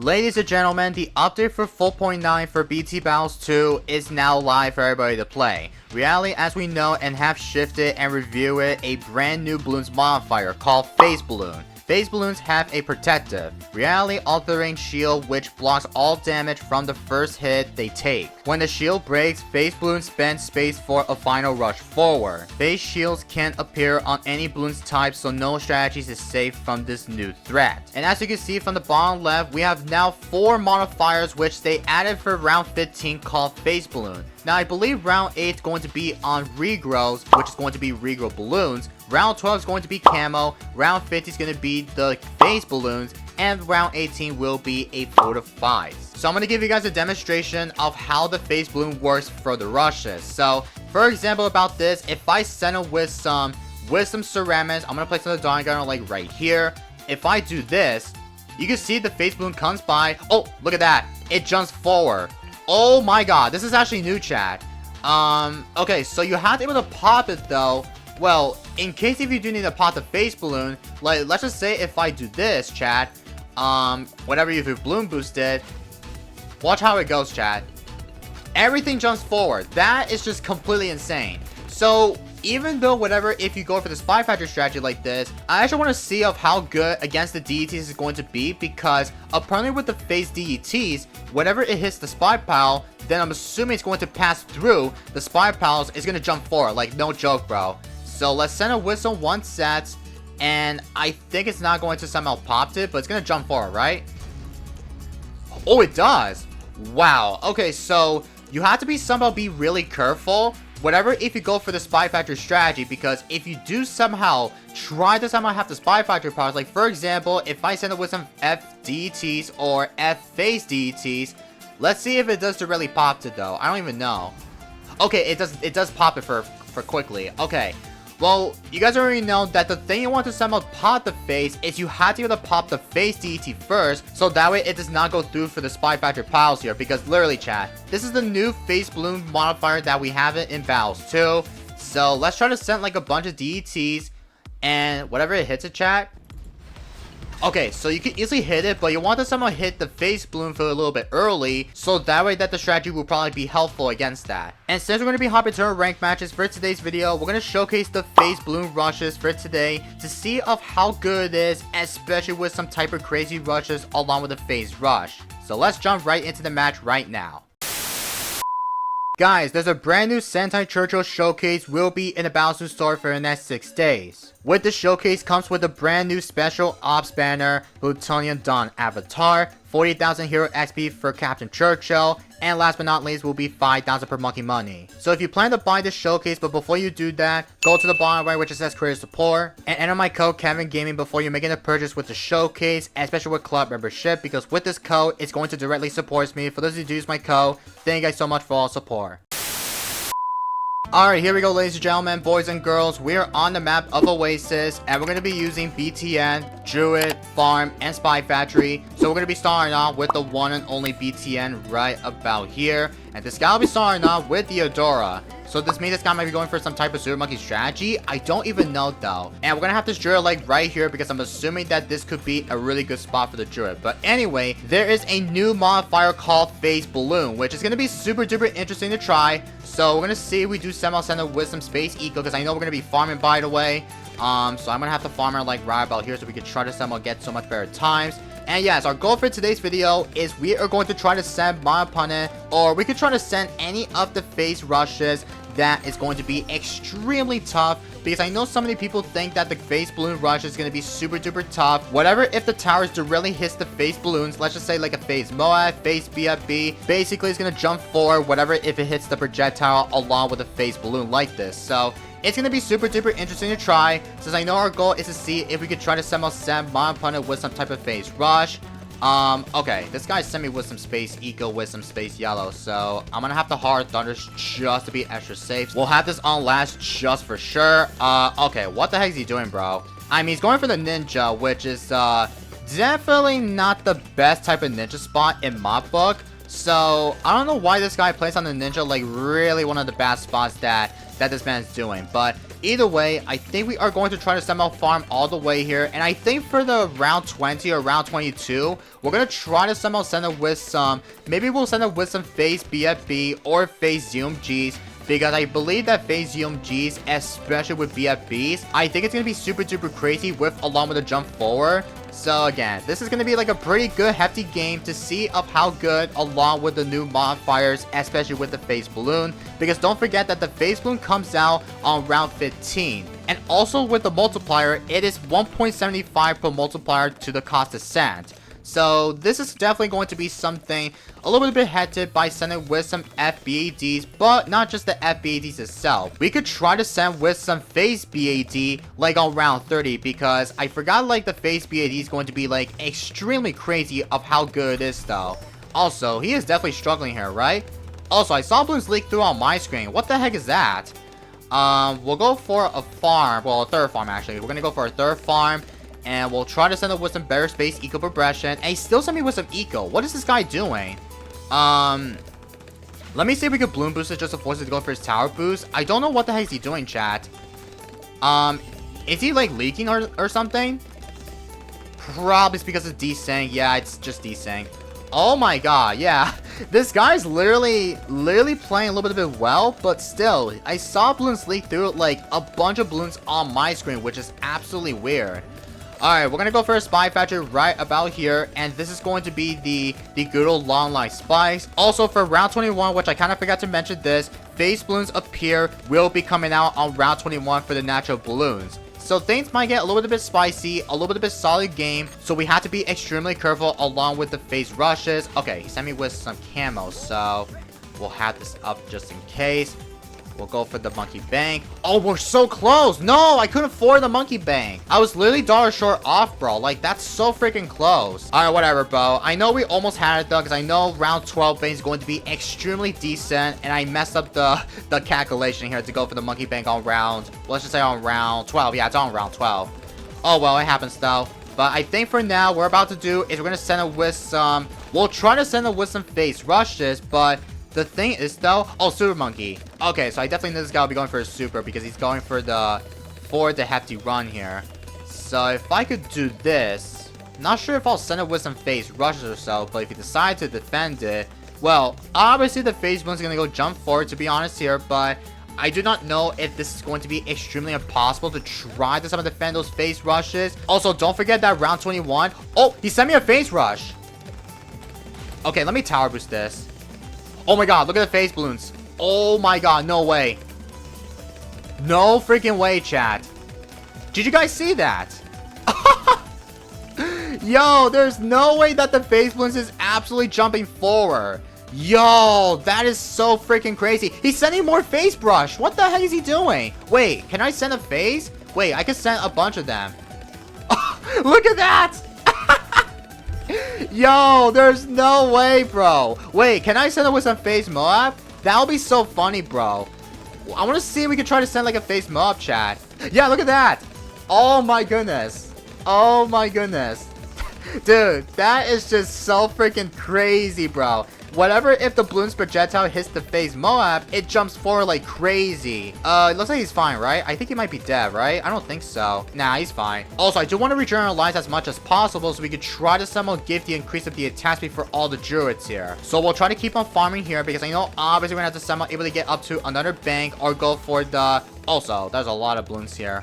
Ladies and gentlemen, the update for 4.9 for BT Battles 2 is now live for everybody to play. Reality, as we know and have shifted and review it, a brand new Bloons modifier called Phayze Bloon. Phayze Bloons have a protective, reality altering shield which blocks all damage from the first hit they take. When the shield breaks, Phayze Bloons spend space for a final rush forward. Phayze shields can appear on any Bloons type, so no strategies is safe from this new threat. And as you can see from the bottom left, we have now 4 modifiers which they added for round 15 called Phayze Bloon. Now I believe round 8 is going to be on regrows, which is going to be regrow balloons. Round 12 is going to be camo, round 50 is going to be the Phayze Bloons, and round 18 will be a fortified. So I'm going to give you guys a demonstration of how the Phayze Bloon works for the rushes. So for example about this, if I send it with some ceramics, I'm going to place another Dawn Gunner like right here. If I do this, you can see the Phayze Bloon comes by. Oh, look at that. It jumps forward. Oh my god, this is actually new, chat. Okay, so you have to be able to pop it though. Well, in case if you do need to pop the Phayze Bloon, like, let's just say if I do this, chat, whatever you do balloon boosted, watch how it goes, chat. Everything jumps forward. That is just completely insane. So, even though whatever, if you go for the Spy Factor strategy like this, I actually want to see of how good against the DETs is going to be, because apparently with the Phayze DETs, whenever it hits the Spy Pal, then I'm assuming it's going to pass through the Spy Pals, it's going to jump forward, like no joke, bro. So let's send a whistle 1 set, and I think it's not going to somehow pop it, but it's going to jump forward, right? Oh, it does! Wow. Okay, so you have to be really careful. Whatever, if you go for the Spy Factor strategy, because if you do somehow try to somehow have the Spy Factor powers, like for example, if I send it with some FDTs or Phayze DETs, let's see if it does directly pop it though. I don't even know. Okay, it does pop it for quickly. Okay. Well, you guys already know that the thing you want to somehow pop the Phayze is you have to be able to pop the Phayze DET first, so that way it does not go through for the Spy Factor piles here, because literally, chat, this is the new Phayze Bloon modifier that we have it in Battles 2, so let's try to send like a bunch of DETs, and whatever it hits it, chat. Okay, so you can easily hit it, but you want to somehow hit the Phayze Bloon for a little bit early, so that way that the strategy will probably be helpful against that. And since we're going to be hopping to our ranked matches for today's video, we're going to showcase the Phayze Bloon rushes for today to see of how good it is, especially with some type of crazy rushes along with the Phayze rush. So let's jump right into the match right now. Guys, there's a brand new Sentai Showcase will be in the Battles 2 store for the next 6 days. With the showcase comes with a brand new special ops banner, Plutonium Dawn avatar, 40,000 hero XP for Captain Churchill, and last but not least will be 5,000 per monkey money. So if you plan to buy this showcase, but before you do that, go to the bottom right which it says creator support, and enter my code Kevin Gaming before you're making a purchase with the showcase, especially with club membership, because with this code, it's going to directly support me. For those who use my code, thank you guys so much for all support. Alright, here we go, ladies and gentlemen, boys and girls. We are on the map of Oasis, and we're going to be using BTN, Druid, Farm, and Spy Factory. So we're going to be starting off with the one and only BTN right about here. And this guy will be starting off with the Adora. So this means this guy might be going for some type of Super Monkey strategy. I don't even know though. And we're going to have this Druid like right here, because I'm assuming that this could be a really good spot for the Druid. But anyway, there is a new modifier called Phayze Bloon, which is going to be super duper interesting to try. So we're going to see if we do somehow send it with some Space Eco, because I know we're going to be farming, by the way. So I'm going to have to farm her like right about here so we can try to somehow get so much better times. And yes, our goal for today's video is we are going to try to send my opponent, or we could try to send any of the Phayze rushes that is going to be extremely tough, because I know so many people think that the Phayze Bloon rush is going to be super duper tough. Whatever, if the towers directly hits the Phayze Bloons, let's just say like a Phayze Moab, Phayze BFB, basically it's going to jump forward, whatever, if it hits the projectile along with a Phayze Bloon like this. So it's going to be super duper interesting to try, since I know our goal is to see if we could try to somehow send my opponent with some type of Phayze rush. Okay, this guy sent me with some Space Eco with some Space Yellow, so I'm gonna have to Hard Thunders just to be extra safe. We'll have this on last just for sure. Okay, what the heck is he doing, bro? I mean, he's going for the Ninja, which is, definitely not the best type of Ninja spot in my book. So, I don't know why this guy plays on the Ninja, like, really one of the bad spots that that this man is doing. But either way, I think we are going to try to somehow farm all the way here. And I think for the round 20 or round 22, we're going to try to somehow send it with some... Maybe we'll send it with some Phayze BFB or Phayze UMGs. Because I believe that Phayze UMGs, especially with BFBs, I think it's going to be super duper crazy along with the jump forward. So again, this is going to be like a pretty good hefty game to see of how good along with the new modifiers, especially with the Phayze Bloon. Because don't forget that the Phayze Bloon comes out on round 15. And also with the multiplier, it is 1.75 per multiplier to the cost of sand. So this is definitely going to be something a little bit hectic by sending with some FBADs, but not just the FBADs itself. We could try to send with some Phayze BAD like on round 30, because I forgot like the Phayze BAD is going to be like extremely crazy of how good it is though. Also, he is definitely struggling here, right? Also, I saw Bloons leak through on my screen. What the heck is that? We'll go for a farm. Well, a third farm actually. We're gonna go for a third farm. And we'll try to send it with some better space eco progression. And he still sent me with some eco. What is this guy doing? Let me see if we could bloom boost it just to force it to go for his tower boost. I don't know what the heck is he doing, chat. Is he like leaking or something? Probably it's because it's desync. Yeah, it's just desync. Oh my god, yeah. This guy's literally playing a little bit well, but still, I saw Bloons leak through like a bunch of Bloons on my screen, which is absolutely weird. Alright, we're gonna go for a Spy Factory right about here, and this is going to be the good old long life spice. Also for round 21, which I kind of forgot to mention this, Phayze Bloons appear will be coming out on round 21 for the natural balloons. So things might get a little bit spicy, a little bit solid game, so we have to be extremely careful along with the Phayze rushes. Okay, he sent me with some camo, so we'll have this up just in case. We'll go for the monkey bank. Oh, we're so close. No, I couldn't afford the monkey bank. I was literally dollar short off, bro. Like, that's so freaking close. All right, whatever, bro. I know we almost had it, though, because I know round 12 bank is going to be extremely decent, and I messed up the calculation here to go for the monkey bank on round, let's just say on round 12. Yeah, it's on round 12. Oh, well, it happens, though. But I think for now, what we're about to do is we're going to send it with some... We'll try to send it with some Phayze rushes, but... The thing is though, oh, Super Monkey. Okay, so I definitely know this guy will be going for a super because he's going for the hefty run here. So if I could do this, not sure if I'll send it with some Phayze rushes or so, but if you decide to defend it, well, obviously the Phayze Bloons is going to go jump forward to be honest here, but I do not know if this is going to be extremely impossible to try to somehow defend those Phayze rushes. Also, don't forget that round 21, oh, he sent me a Phayze rush. Okay, let me tower boost this. Oh my god, look at the Phayze Bloons. Oh my god, no way. No freaking way, chat. Did you guys see that? Yo, there's no way that the Phayze Bloons is absolutely jumping forward. Yo, that is so freaking crazy. He's sending more Phayze brush. What the heck is he doing? Wait, can I send a Phayze? Wait, I can send a bunch of them. Look at that. Yo, there's no way, bro. Wait, can I send it with some Phayze Moab? That would be so funny, bro. I want to see if we can try to send like a Phayze Moab chat. Yeah, look at that. Oh my goodness. Oh my goodness. Dude, that is just so freaking crazy, bro. Whatever, if the Bloons projectile hits the Phayze Moab, it jumps forward like crazy. It looks like he's fine, right? I think he might be dead, right? I don't think so. Nah, he's fine. Also, I do want to regeneralize as much as possible so we could try to somehow give the increase of the attack speed for all the druids here. So we'll try to keep on farming here because I know obviously we're gonna have to somehow able to get up to another bank or go for the... Also, there's a lot of Bloons here.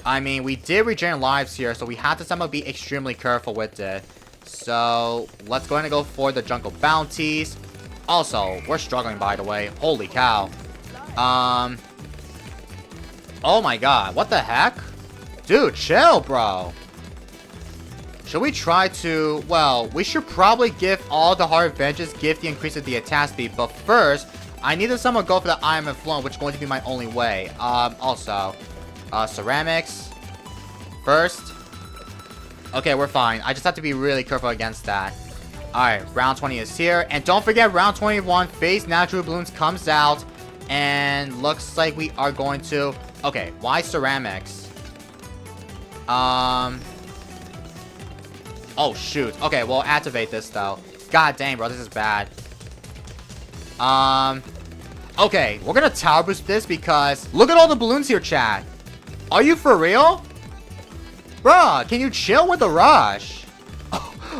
I mean, we did regenerate lives here, so we have to somehow be extremely careful with it. So, let's go ahead and go for the jungle bounties. Also, we're struggling, by the way. Holy cow. Oh my god, what the heck? Dude, chill, bro. Should we try to... Well, we should probably give all the hard advantages, give the increase of the attack speed. But first, I need to somehow go for the Iron Man Flown, which is going to be my only way. Also, ceramics. First. Okay, we're fine. I just have to be really careful against that. Alright, round 20 is here. And don't forget, round 21, Phayze Natural Balloons comes out. And looks like we are going to... Okay, why ceramics? Oh, shoot. Okay, we'll activate this, though. God dang, bro, this is bad. Okay, we're gonna tower boost this because look at all the balloons here, chat. Are you for real? Bruh, can you chill with the rush?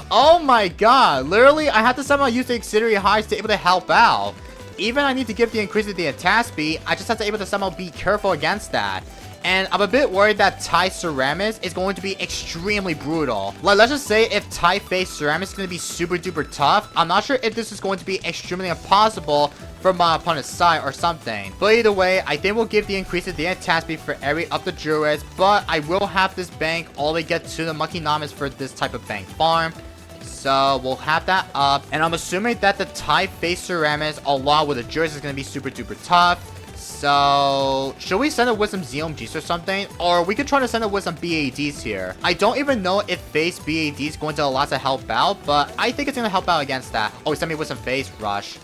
Oh my god, literally, I have to somehow use the auxiliary highs to be able to help out. Even I need to give the increase of the attack speed, I just have to be able to somehow be careful against that. And I'm a bit worried that Thai Ceramis is going to be extremely brutal. Like, let's just say if Thai Phayze Ceramis is going to be super duper tough, I'm not sure if this is going to be extremely impossible from my opponent's side or something. But either way, I think we'll give the increase of the attack speed for every up the Druids, but I will have this bank all the way get to the Monkey Namas for this type of bank farm. So we'll have that up, and I'm assuming that the Thai Phayze Ceramis along with the Druids is going to be super duper tough. So, should we send it with some ZMGs or something? Or we could try to send it with some BADs here. I don't even know if Phayze BAD is going to allow us to help out, but I think it's going to help out against that. Oh, he sent me with some Phayze Rush.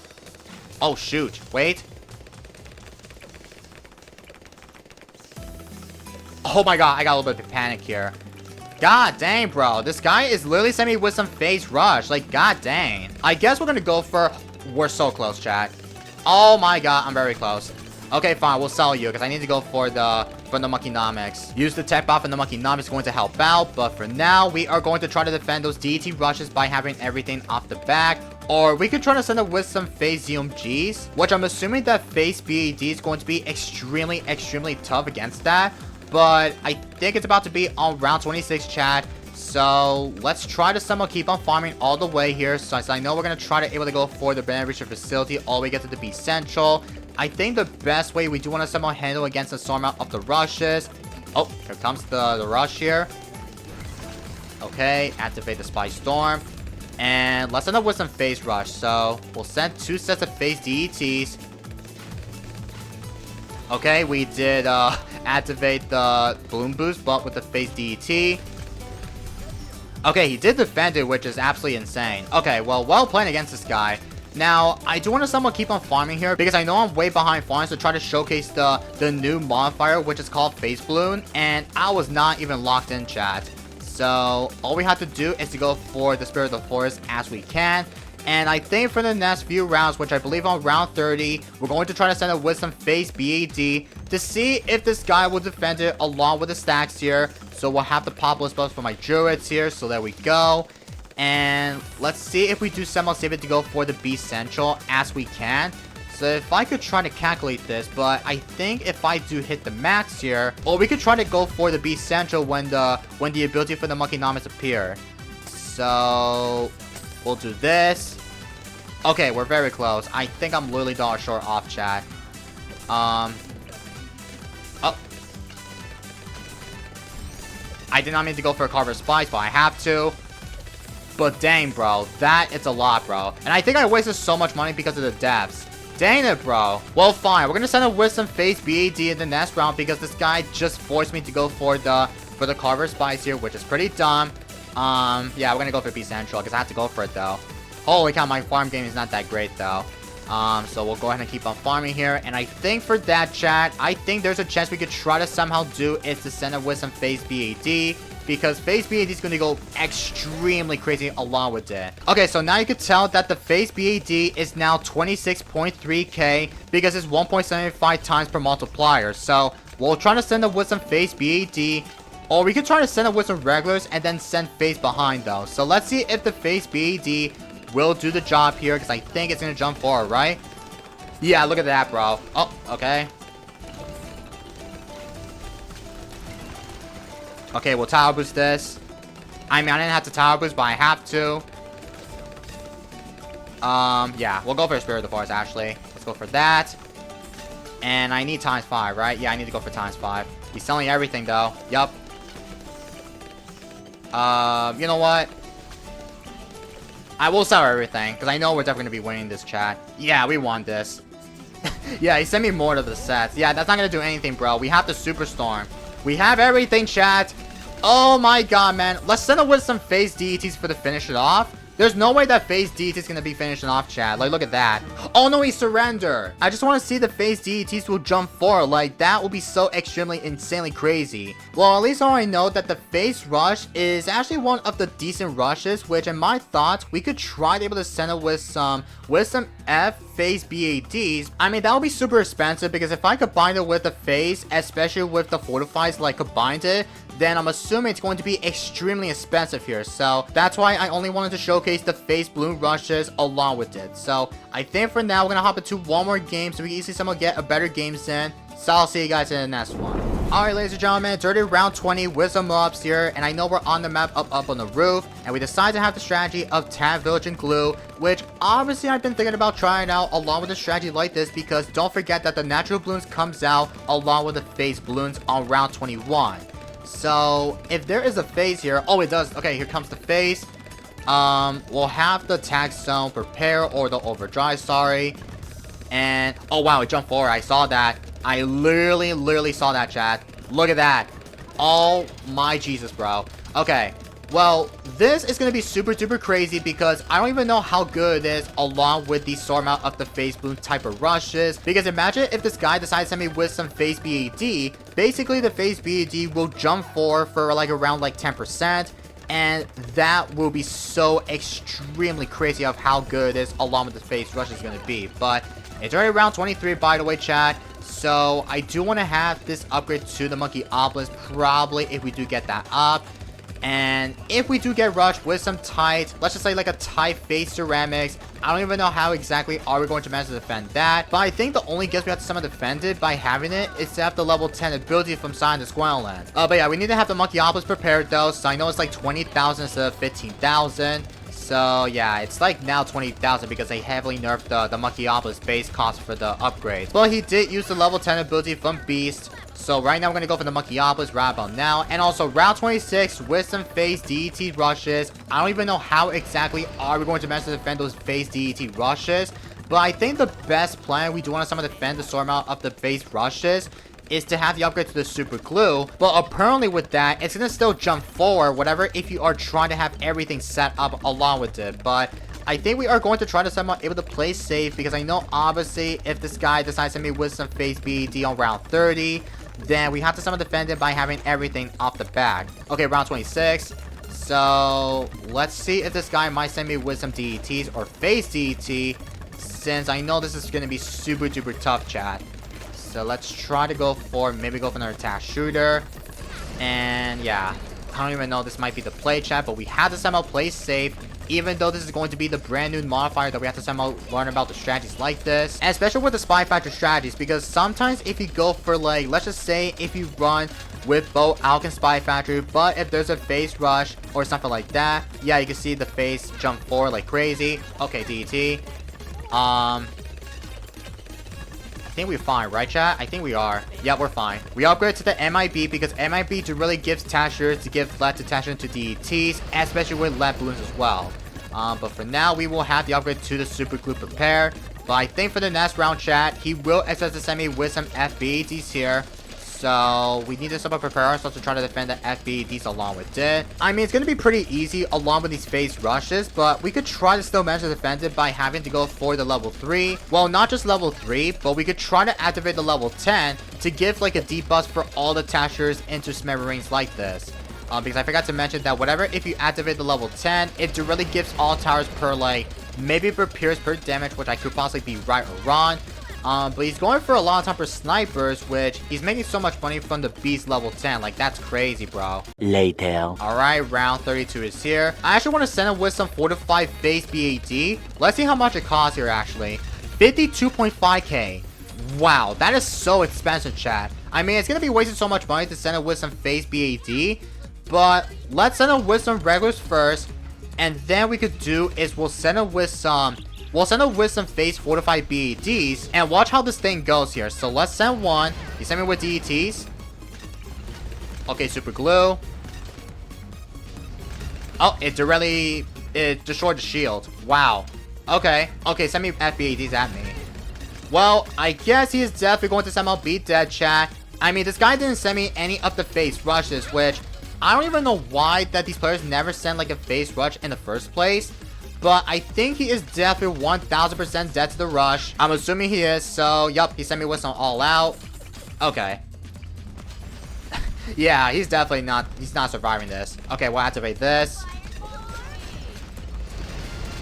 Oh, shoot. Wait. Oh my god, I got a little bit of panic here. God dang, bro. This guy is literally sending me with some Phayze Rush. Like, god dang. I guess we're going to go for... We're so close, chat. Oh my god, I'm very close. Okay, fine, we'll sell you, because I need to go for the Monkey Nomics. Use the tech buff and the Monkey Nomics is going to help out, but for now, we are going to try to defend those DT rushes by having everything off the back. Or we could try to send it with some Phayze ZMGs, which I'm assuming that Phayze BAD is going to be extremely, extremely tough against that. But I think it's about to be on round 26, chat. So let's try to somehow keep on farming all the way here. So I know we're going to try to able to go for the Banner Reacher facility all the way get to the B Central. I think the best way we do want to somehow handle against the storm out of the rushes. Oh, here comes the rush here. Okay, activate the Spy Storm. And let's end up with some Phayze Rush. So we'll send 2 sets of Phayze DETs. Okay, we did activate the Balloon Boost, but with the Phayze DET. Okay, he did defend it, which is absolutely insane. Okay, well played against this guy. Now, I do want to somewhat keep on farming here, because I know I'm way behind farms to try to showcase the new modifier, which is called Phayze Bloon, and I was not even locked in, chat. So, all we have to do is to go for the Spirit of the Forest as we can. And I think for the next few rounds, which I believe on round 30, we're going to try to send it with some Phayze BAD to see if this guy will defend it along with the stacks here. So we'll have the Populous buffs for my Druids here. So there we go. And let's see if we do somehow save it to go for the B Central as we can. So if I could try to calculate this, but I think if I do hit the max here, or we could try to go for the B Central when the ability for the Monkey Namas appear. So we'll do this. Okay, we're very close. I think I'm literally dollar short off, chat. Oh. I did not mean to go for a Carver Spice, but I have to. But dang, bro. That, it's a lot, bro. And I think I wasted so much money because of the deaths. Dang it, bro. Well, fine. We're going to send it with some Phayze BAD in the next round because this guy just forced me to go for the Carver Spice here, which is pretty dumb. Yeah, we're going to go for B Central because I have to go for it, though. Holy cow, my farm game is not that great, though. So we'll go ahead and keep on farming here. And I think for that, chat, I think there's a chance we could try to somehow do is to send it with some Phayze BAD. Because Phayze BAD is going to go extremely crazy along with it. Okay, so now you can tell that the Phayze BAD is now 26.3k because it's 1.75 times per multiplier. So we'll try to send it with some Phayze BAD. Or we could try to send it with some regulars and then send Phayze behind, though. So let's see if the Phayze BAD will do the job here, because I think it's going to jump forward, right? Yeah, look at that, bro. Oh, okay. Okay, we'll tower boost this. I mean, I didn't have to tower boost, but I have to. Yeah, we'll go for Spirit of the Forest, actually. Let's go for that. And I need ×5, right? Yeah, I need to go for ×5. He's selling everything, though. Yup. You know what? I will sell everything, because I know we're definitely going to be winning this, chat. Yeah, we won this. Yeah, he sent me more of the sets. Yeah, that's not going to do anything, bro. We have the Superstorm. We have everything, chat. Oh my god, man. Let's send it with some Phayze DETs for to finish it off. There's no way that Phayze DET is going to be finishing off, chat. Like, look at that. Oh, no, he surrendered. I just want to see the Phayze DETs will jump forward. Like, that will be so extremely, insanely crazy. Well, at least I know that the Phayze rush is actually one of the decent rushes, which in my thoughts, we could try to be able to send it with some F Phayze BADs. I mean, that would be super expensive because if I combine it with the Phayze, especially with the Fortifies, like, combined it, then I'm assuming it's going to be extremely expensive here. So that's why I only wanted to showcase the Phayze Bloon rushes along with it. So I think for now, we're going to hop into one more game so we can easily somehow get a better games in. So I'll see you guys in the next one. Alright, ladies and gentlemen, it's already round 20 with some mobs here, and I know we're on the map up on the roof, and we decided to have the strategy of Tab Village and Glue, which obviously I've been thinking about trying out along with a strategy like this, because don't forget that the Natural Bloons comes out along with the Phayze Bloons on round 21. So, if there is a Phayze here... Oh, it does. Okay, here comes the Phayze. We'll have the tag zone prepare or the overdrive, sorry. And... Oh, wow, it jumped forward. I saw that. I literally saw that, chat. Look at that. Oh, my Jesus, bro. Okay. Well, this is going to be super duper crazy because I don't even know how good it is along with the sword mount of the Phayze Bloon type of rushes. Because imagine if this guy decides to send me with some Phayze BAD, basically the Phayze BAD will jump forward for like around like 10%. And that will be so extremely crazy of how good it is along with the Phayze rush is going to be. But it's already round 23 by the way, chat. So I do want to have this upgrade to the Monkey Obelisk probably if we do get that up. And if we do get rushed with some tight, let's just say like a tight Phayze ceramics, I don't even know how exactly are we going to manage to defend that. But I think the only guess we have to somehow defend it by having it is to have the level 10 ability from Sign of Squareland. But yeah, we need to have the Monkey Obelisk prepared though, so I know it's like 20,000 instead of 15,000. So yeah, it's like now 20,000 because they heavily nerfed the Monkey Obelisk base cost for the upgrades. But he did use the level 10 ability from Beast. So right now we're going to go for the Monkey Obelisk right about now. And also round 26 with some Phayze DET rushes. I don't even know how exactly are we going to manage to defend those Phayze DET rushes. But I think the best plan we do want to somehow defend the sword mount of the Phayze rushes is to have the upgrade to the super glue. But apparently with that, it's going to still jump forward, whatever, if you are trying to have everything set up along with it. But I think we are going to try to somehow able to play safe, because I know obviously if this guy decides to meet with some Phayze BD on round 30, then we have to somehow defend it by having everything off the back. Okay, round 26. So let's see if this guy might send me with some DETs or Phayze DET, since I know this is going to be super duper tough, chat. So let's try to go for, maybe go for another attack shooter. And yeah, I don't even know, this might be the play, chat, but we have to somehow play safe, even though this is going to be the brand new modifier that we have to somehow learn about the strategies like this. And especially with the Spy Factory strategies, because sometimes if you go for like, let's just say if you run with both Alchemy Spy Factory, but if there's a Phayze rush or something like that, yeah, you can see the Phayze jump forward like crazy. Okay, DT. I think we're fine, right, chat? I think we are. Yeah, we're fine. We upgrade to the MIB because MIB really gives Tashers to give flat detection to DETs, especially with lead balloons as well. But for now, we will have the upgrade to the Super Glue prepare. But I think for the next round, chat, he will access the semi with some FBEDs here. So we need to somehow prepare ourselves to try to defend the FBEDs along with it. I mean, it's going to be pretty easy along with these Phayze rushes, but we could try to still manage to defend it by having to go for the level 3. Well, not just level 3, but we could try to activate the level 10 to give like a debuff for all the Tashers into smithereens like this. Because I forgot to mention that whatever, if you activate the level 10, it really gives all towers per like, maybe per pierce per damage, which I could possibly be right or wrong. But he's going for a lot of time for snipers, which he's making so much money from the beast level 10. Like, that's crazy, bro. Later. Alright, round 32 is here. I actually want to send him with some fortified Phayze BAD. Let's see how much it costs here, actually. 52.5k. Wow, that is so expensive, chat. I mean, it's going to be wasting so much money to send it with some Phayze BAD. But let's send it with some regulars first. And then we could do is we'll send it with some... We'll send it with some Phayze fortified BEDs, and watch how this thing goes here. So let's send one. You send me with DETs. Okay, super glue. Oh, it destroyed the shield. Wow. Okay, send me FBADs at me. Well, I guess he is definitely going to somehow beat dead, chat. I mean, this guy didn't send me any of the Phayze rushes, which I don't even know why that these players never sent like a Phayze rush in the first place. But I think he is definitely 1000% dead to the rush. I'm assuming he is. So, yup, he sent me with some all out. Okay. Yeah, he's definitely not. He's not surviving this. Okay, we'll activate this.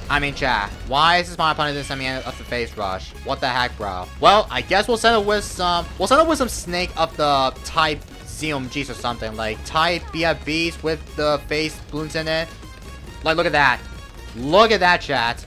I mean, chat, why is this my opponent didn't send me of the Phayze rush? What the heck, bro? Well, I guess we'll send it with some. We'll send it with some snake of the type ZMGs or something, like type BFBs with the Phayze Bloons in it. Like, look at that. Look at that, chat.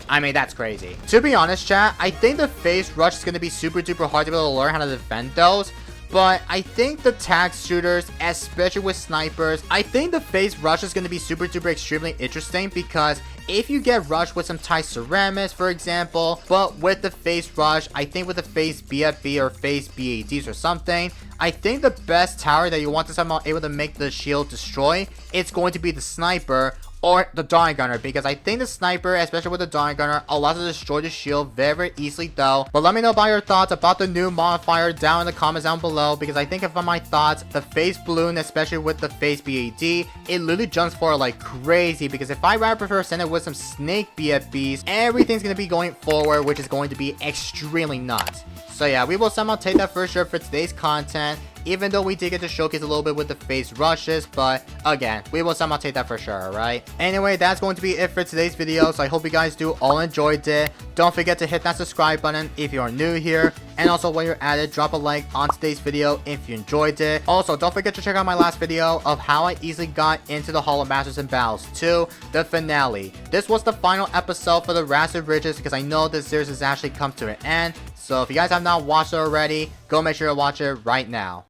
I mean, that's crazy. To be honest, chat, I think the Phayze rush is going to be super duper hard to be able to learn how to defend those. But I think the tag shooters, especially with snipers, I think the Phayze rush is going to be super duper extremely interesting because if you get rushed with some Thai ceramics, for example, but with the Phayze rush, I think with the Phayze BFB or Phayze BADs or something, I think the best tower that you want to somehow able to make the shield destroy, it's going to be the sniper or the Dawn Gunner, because I think the sniper, especially with the Dawn Gunner, allows to destroy the shield very, very easily though. But let me know about your thoughts about the new modifier down in the comments down below, because I think if my thoughts, the Phayze Bloon, especially with the Phayze BAD, it literally jumps forward like crazy, because if I rather prefer send it with some snake BFBs, everything's going to be going forward, which is going to be extremely nuts. So yeah, we will somehow take that for sure for today's content, even though we did get to showcase a little bit with the Phayze rushes, but again, we will somehow take that for sure, alright? Anyway, that's going to be it for today's video, so I hope you guys do all enjoyed it. Don't forget to hit that subscribe button if you are new here, and also while you're at it, drop a like on today's video if you enjoyed it. Also, don't forget to check out my last video of how I easily got into the Hall of Masters and Battles 2, the finale. This was the final episode for the Rancid Ridges because I know this series has actually come to an end, so if you guys have not watched it already, go make sure to watch it right now.